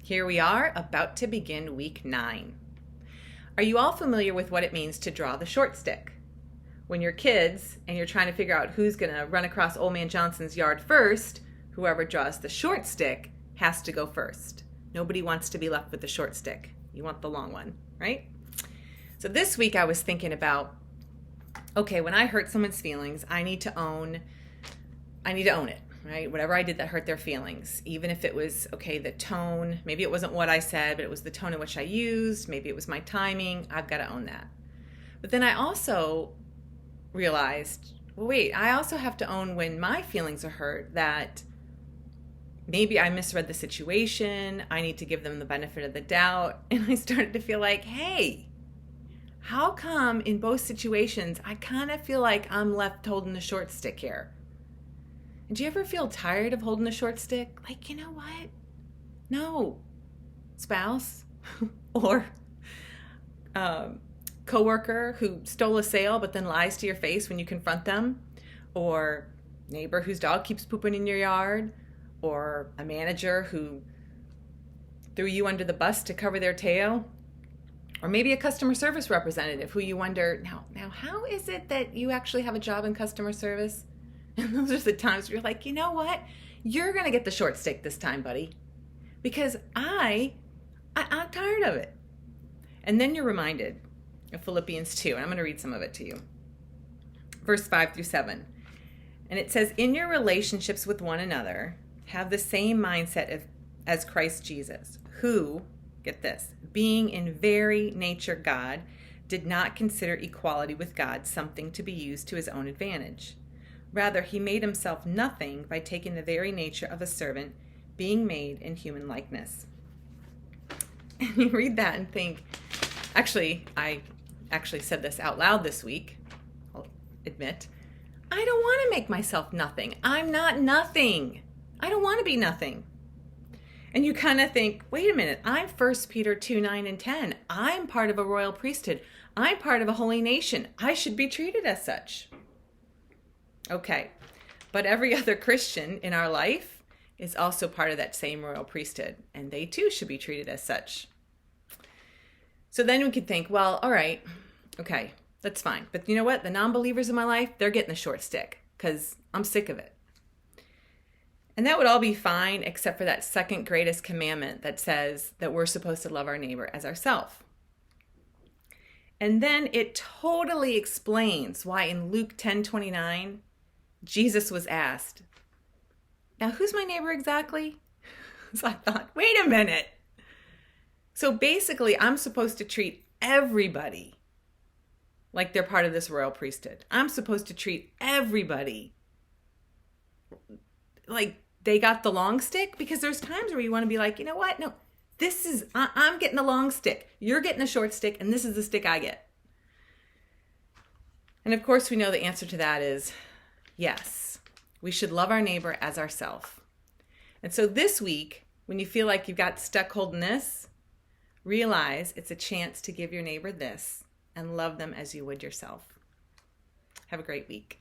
Here we are, about to begin week 9. Are you all familiar with what it means to draw the short stick? When you're kids and you're trying to figure out who's going to run across Old Man Johnson's yard first, whoever draws the short stick has to go first. Nobody wants to be left with the short stick. You want the long one, right? So this week I was thinking about, okay, when I hurt someone's feelings, I need to own it, right? Whatever I did that hurt their feelings, even if it was, okay, the tone, maybe it wasn't what I said, but it was the tone in which I used, maybe it was my timing, I've got to own that. But then I also realized, well, wait, I also have to own when my feelings are hurt, that maybe I misread the situation, I need to give them the benefit of the doubt, and I started to feel like, hey, how come in both situations I kind of feel like I'm left holding the short stick here? And do you ever feel tired of holding the short stick? Like, you know what? No, spouse or coworker who stole a sale but then lies to your face when you confront them, or neighbor whose dog keeps pooping in your yard, or a manager who threw you under the bus to cover their tail, or maybe a customer service representative who you wonder, now how is it that you actually have a job in customer service? And those are the times where you're like, you know what? You're going to get the short stick this time, buddy, because I'm tired of it. And then you're reminded of Philippians 2, and I'm going to read some of it to you. Verse 5 through 7. And it says, in your relationships with one another, have the same mindset as Christ Jesus, who, get this, being in very nature God, did not consider equality with God something to be used to his own advantage. Rather, he made himself nothing by taking the very nature of a servant, being made in human likeness. And you read that and think, I said this out loud this week, I'll admit, I don't want to make myself nothing. I'm not nothing. I don't want to be nothing. And you kind of think, wait a minute, I'm 1 Peter 2, 9, and 10. I'm part of a royal priesthood. I'm part of a holy nation. I should be treated as such. Okay, but every other Christian in our life is also part of that same royal priesthood, and they too should be treated as such. So then we could think, well, all right, okay, that's fine. But you know what? The non-believers in my life, they're getting the short stick because I'm sick of it. And that would all be fine except for that second greatest commandment that says that we're supposed to love our neighbor as ourselves. And then it totally explains why in Luke 10:29, Jesus was asked, now who's my neighbor exactly? So I thought, wait a minute. So basically, I'm supposed to treat everybody like they're part of this royal priesthood. I'm supposed to treat everybody like they got the long stick, because there's times where you want to be like, you know what? No, I'm getting the long stick. You're getting the short stick, and this is the stick I get. And of course, we know the answer to that is yes. We should love our neighbor as ourselves. And so this week, when you feel like you've got stuck holding this, realize it's a chance to give your neighbor this and love them as you would yourself. Have a great week.